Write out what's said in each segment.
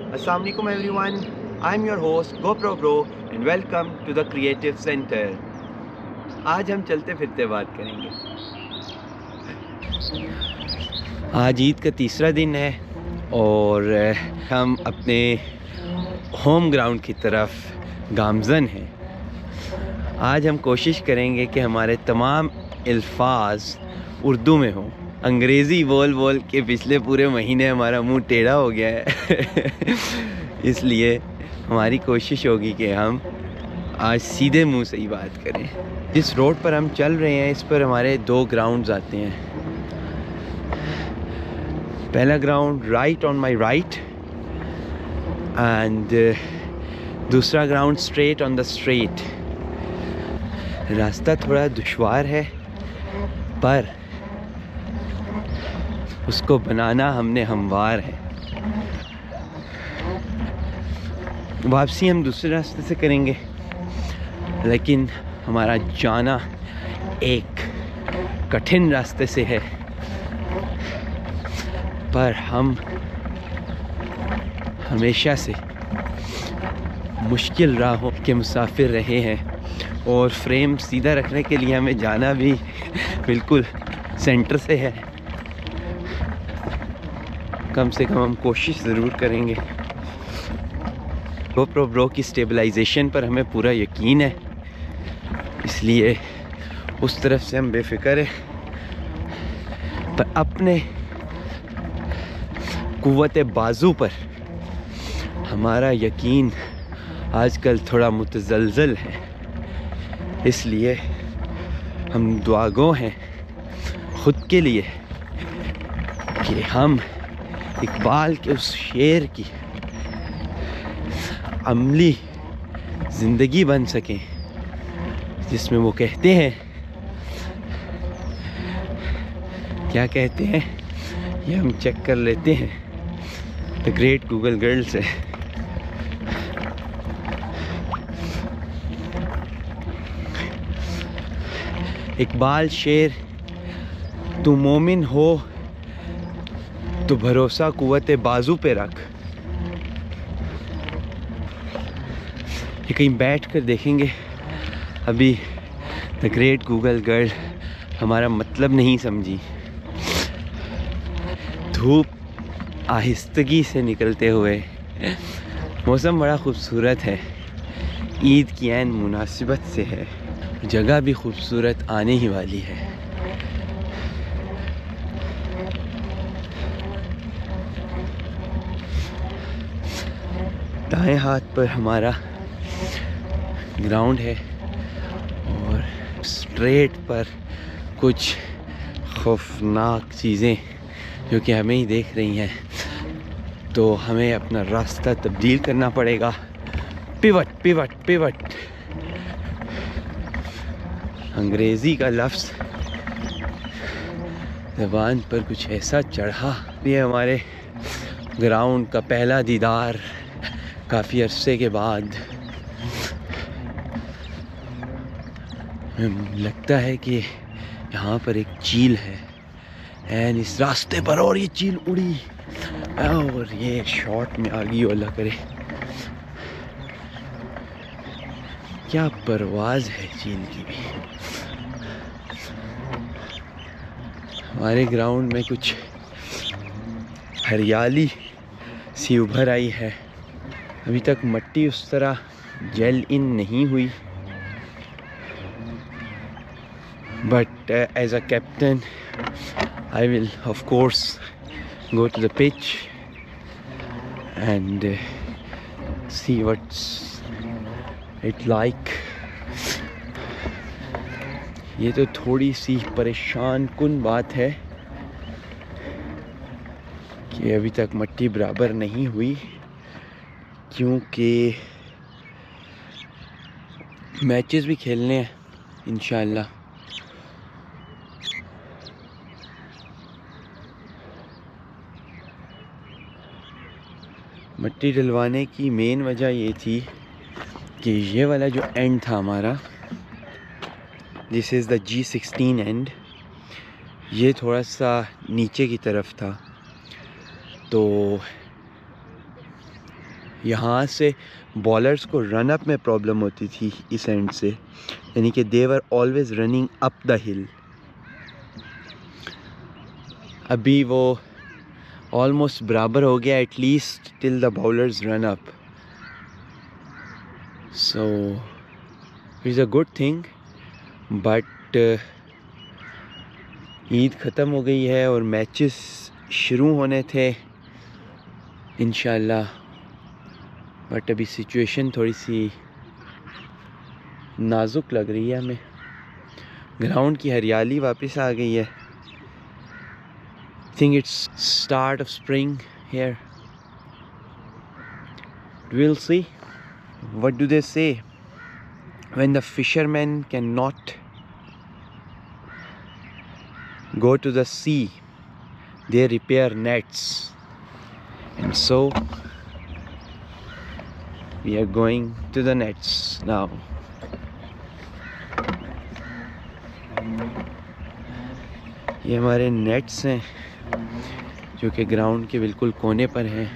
Assalamu alaikum everyone. I'm your host GoPro Bro and welcome to the Creative Center. आज हम चलते फिरते बात करेंगे। आज ईद का तीसरा दिन है और हम अपने होम ग्राउंड की तरफ गामज़न हैं। आज हम कोशिश करेंगे कि हमारे तमाम अल्फाज उर्दू में हों। अंग्रेज़ी बोल के पिछले पूरे महीने हमारा मुंह टेढ़ा हो गया है इसलिए हमारी कोशिश होगी कि हम आज सीधे मुंह से ही बात करें। जिस रोड पर हम चल रहे हैं इस पर हमारे दो ग्राउंड्स आते हैं। पहला ground right on my right and दूसरा ground straight on the straight. रास्ता थोड़ा दुश्वार है पर उसको बनाना हमने हमवार है। वापसी हम दूसरे रास्ते से करेंगे लेकिन हमारा जाना एक कठिन रास्ते से है, पर हम हमेशा से मुश्किल राहों के मुसाफिर रहे हैं और फ्रेम सीधा रखने के लिए हमें जाना भी बिल्कुल सेंटर से है। कम से कम हम कोशिश ज़रूर करेंगे। GoPro Bro की स्टेबलाइजेशन पर हमें पूरा यकीन है, इसलिए उस तरफ से हम बेफिक्र हैं। पर अपने कुव्वत बाजू पर हमारा यकीन आजकल थोड़ा मुतज़लज़ल है, इसलिए हम दुआगो हैं ख़ुद के लिए कि हम इकबाल के उस शेर की अमली ज़िंदगी बन सकें जिसमें वो कहते हैं, क्या कहते हैं ये हम चेक कर लेते हैं द ग्रेट गूगल गर्ल से। इकबाल शेर, तू मोमिन हो तो भरोसा कुव्वत बाजू पे रख। ये कहीं बैठ कर देखेंगे। अभी द ग्रेट गूगल गर्ल हमारा मतलब नहीं समझी। धूप आहिस्तगी से निकलते हुए मौसम बड़ा खूबसूरत है, ईद की ऐन मुनासिबत से है। जगह भी खूबसूरत आने ही वाली है। दाएं हाथ पर हमारा ग्राउंड है और स्ट्रेट पर कुछ खौफनाक चीज़ें जो कि हमें ही देख रही हैं, तो हमें अपना रास्ता तब्दील करना पड़ेगा। पिवट पिवट पिवट अंग्रेज़ी का लफ्ज़ ज़बान पर कुछ ऐसा चढ़ा। ये हमारे ग्राउंड का पहला दीदार काफ़ी अरसे के बाद। लगता है कि यहाँ पर एक चील है एंड इस रास्ते पर, और ये चील उड़ी और ये शॉट में आ गई। अल्लाह करे, क्या परवाज़ है चील की भी। हमारे ग्राउंड में कुछ हरियाली सी उभर आई है। अभी तक मिट्टी उस तरह जेल इन नहीं हुई, but as a captain I will of course go to the pitch and see what's it like. ये तो थोड़ी सी परेशान कुन बात है कि अभी तक मिट्टी बराबर नहीं हुई, क्योंकि मैचेस भी खेलने हैं इंशाल्लाह। मिट्टी डलवाने की मेन वजह ये थी कि ये वाला जो एंड था हमारा, this is the G16 and, ये थोड़ा सा नीचे की तरफ था, तो यहाँ से बॉलर्स को रन अप में प्रॉब्लम होती थी इस एंड से, यानी कि they were always running up the hill. अभी वो ऑलमोस्ट बराबर हो गया, at least till the bowlers run up, so is a good thing. But Eid ख़त्म हो गई है और मैचेस शुरू होने थे इंशाल्लाह, बट अभी सिचुएशन थोड़ी सी नाजुक लग रही है हमें। ग्राउंड की हरियाली वापस आ गई है। think it's start of spring here. We'll see. What do they say? When the fishermen cannot go to the sea, they repair nets. And so we are going to the nets now. ये हमारे nets हैं जो कि ground के बिल्कुल कोने पर हैं।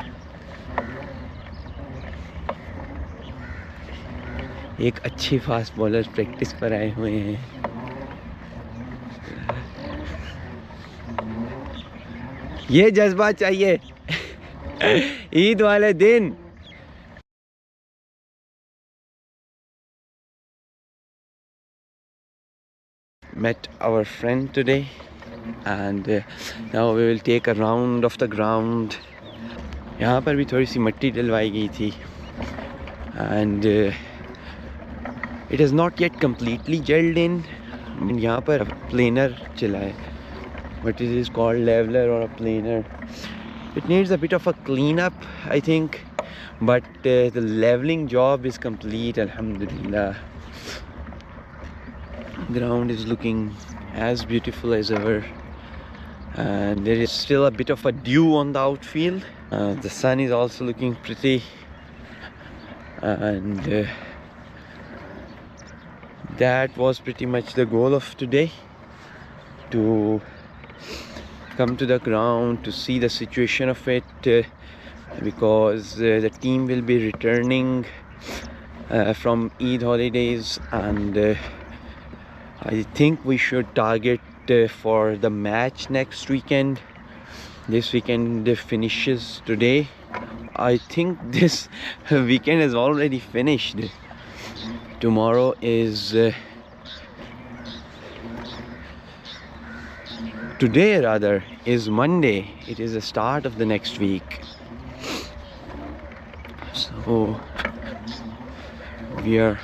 एक अच्छी फास्ट बॉलर प्रैक्टिस पर आए हुए हैं। ये जज्बा चाहिए ईद वाले दिन। Met our friend today and now we will take a round of the ground. यहाँ पर भी थोड़ी सी मिट्टी डलवाई गई थी and it is not yet completely gelled in. यहाँ पर planer चला है, but it is called leveler or a planer. It needs a bit of a cleanup, I think, but the leveling job is complete, alhamdulillah. Ground is looking as beautiful as ever, and there is still a bit of a dew on the outfield. The sun is also looking pretty, and that was pretty much the goal of today, to come to the ground to see the situation of it, because the team will be returning from Eid holidays, and I think we should target for the match next weekend. This weekend finishes today. I think this weekend is already finished. Tomorrow is today rather is Monday. It is the start of the next week. So we are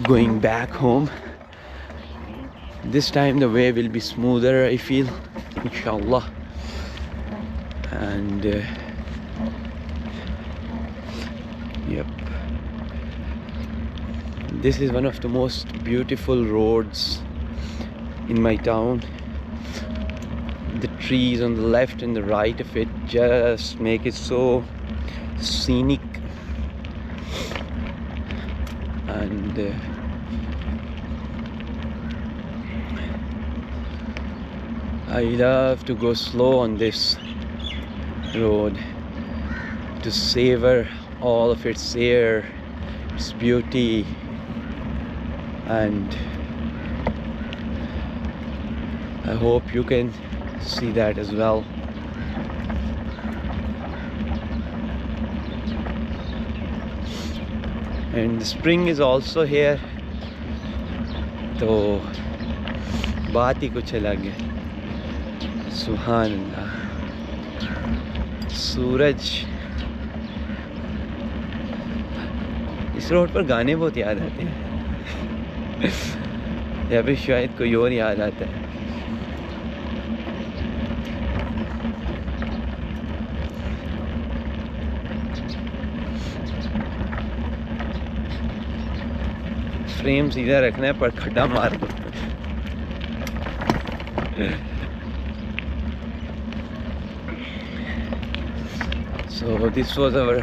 going back home. This time the way will be smoother, I feel, inshallah. And yep, this is one of the most beautiful roads in my town. The trees on the left and the right of it just make it so scenic, and I love to go slow on this road to savor all of its air, its beauty, and I hope you can see that as well. And the spring is also here, तो बात ही कुछ अलग है। सुभान अल्लाह, सूरज। इस road पर गाने बहुत याद आते हैं या फिर शायद कोई और याद आता है। फ्रेम सीधा रखना है पर खड्डा मार दो। So this was our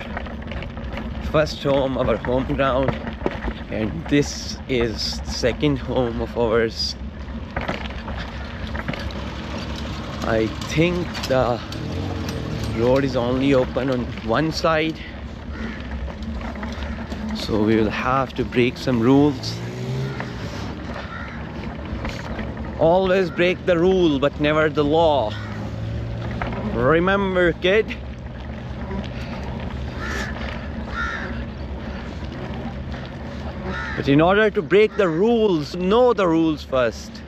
first home, our home ground, and this is the second home of ours. I think the Road is only open on one side, so we will have to break some rules. Always break the rule, but never the law. Remember, kid. But in order to break the rules, know the rules first.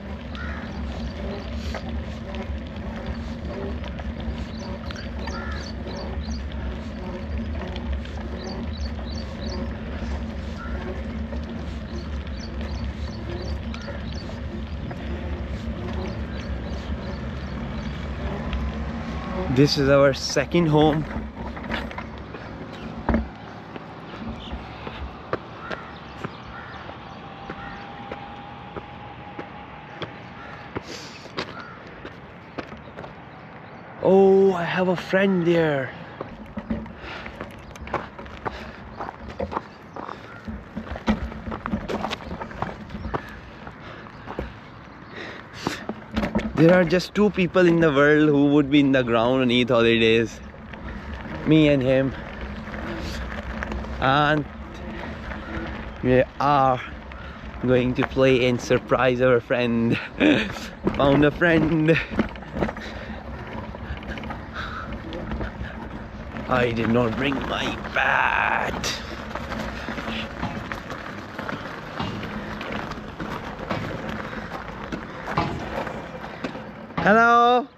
This is our second home. Oh, I have a friend there. There are just two people in the world who would be in the ground on Eid holidays. Me and him. And we are going to play and surprise our friend. Found a friend. I did not bring my bat. Hello.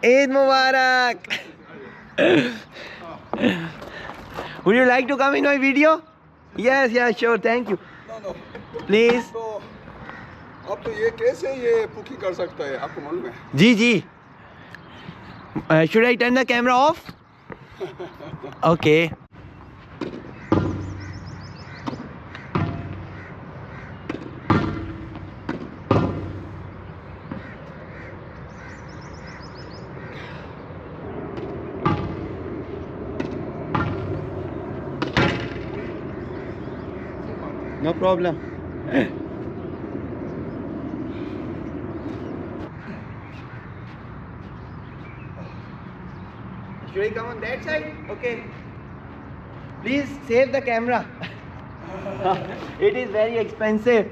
Eid Mubarak. Would you like to come in my video? Yes, yeah, sure, thank you. No. Please. तो आप तो ये कैसे ये booking कर सकता है आपको मालूम है? जी. Should I turn the camera off? Okay. No problem. Should I come on that side? Okay. Please save the camera. It is very expensive.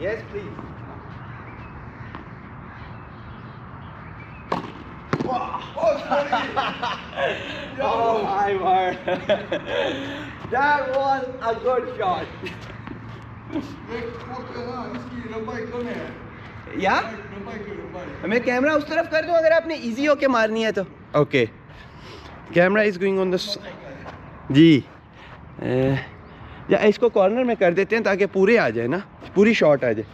Yes, please. Oh my word. That was a good shot. इसकी लंबाई कम है या मैं camera उस तरफ कर दूं अगर आपने इजी होके मारनी है तो okay camera is going on the जी या इसको कॉर्नर में कर देते हैं ताकि पूरे आ जाए ना पूरी शॉट आ जाए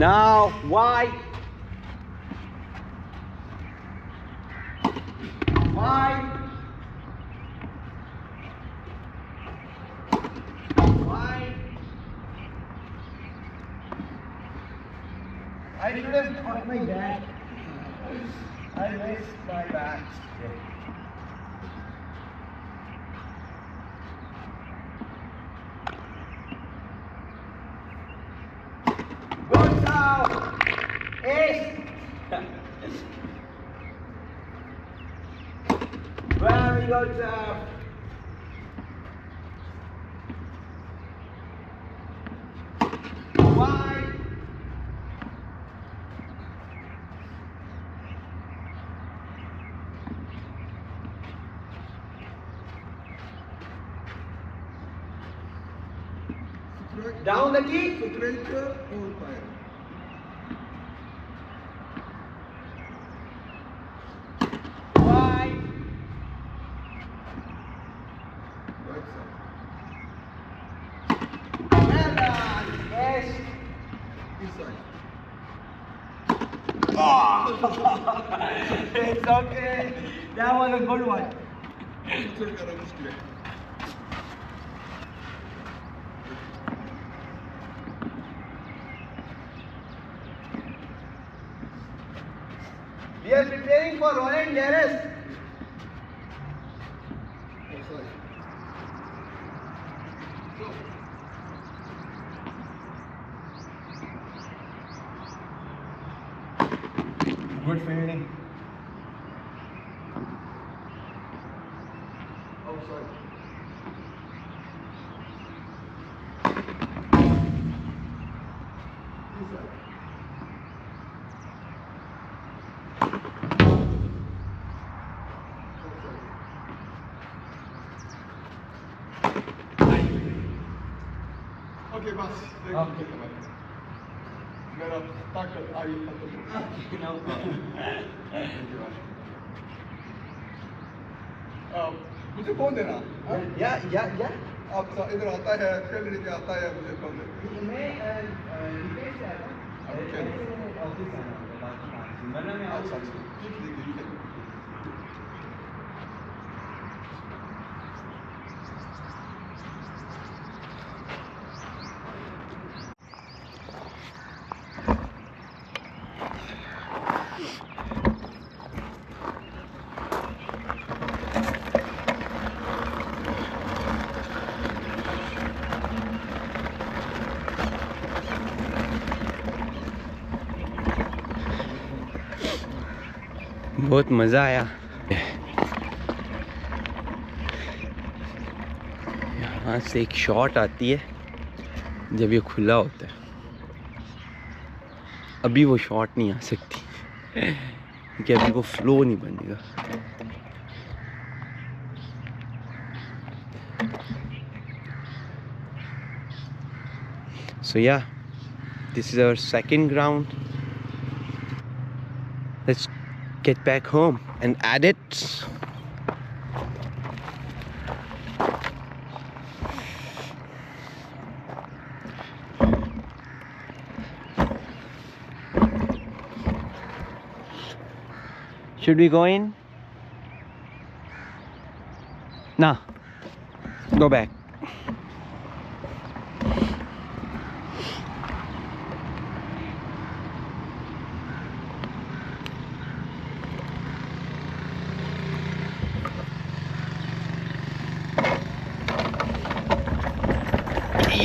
Now, wide. Wide. Wide. I should have caught my bat. I missed my bat. Good now. Ace. Very good, sir. Wide. Down the key. Straight or fire. Wide. Right side. Well done. Yes. This side. It's okay. That was a good one. दूसरे करना मुश्किल है We are preparing for Roland Garros. Good feeling. Oh, sorry. Okay, bas. Okay. मेरा ताकत आई खत्म। मुझे phone देना। हाँ? या आप इधर आता है, खेल लेके आता है, मुझे फोन देना। मैं रिपेयर से आया था। ऑफिस आना होगा बाकी काम वरना मैं अच्छा अच्छा, ठीक है। बहुत मज़ा आया। यहाँ से एक शॉट आती है जब ये खुला होता है। अभी वो शॉट नहीं आ सकती क्योंकि अभी वो फ्लो नहीं बनेगा। So yeah, this is our second ground. Let's get back home and add it. Should we go in? Nah, go back.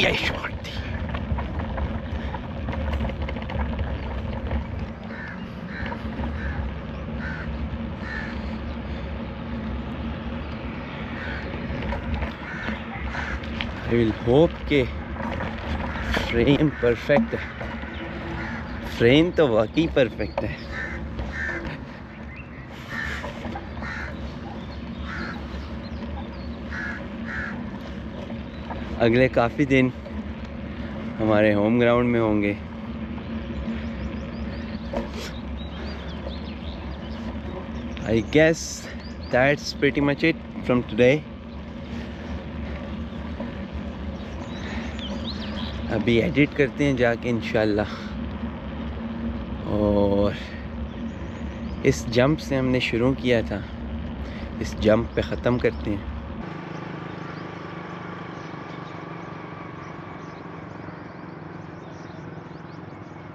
Yeah, shorty. I will hope के फ्रेम परफेक्ट है। फ्रेम तो वाकई परफेक्ट है। अगले काफ़ी दिन हमारे होम ग्राउंड में होंगे। I guess that's pretty much it from today. अभी एडिट करते हैं जाके इंशाल्लाह, और इस जंप से हमने शुरू किया था, इस जंप पे ख़त्म करते हैं।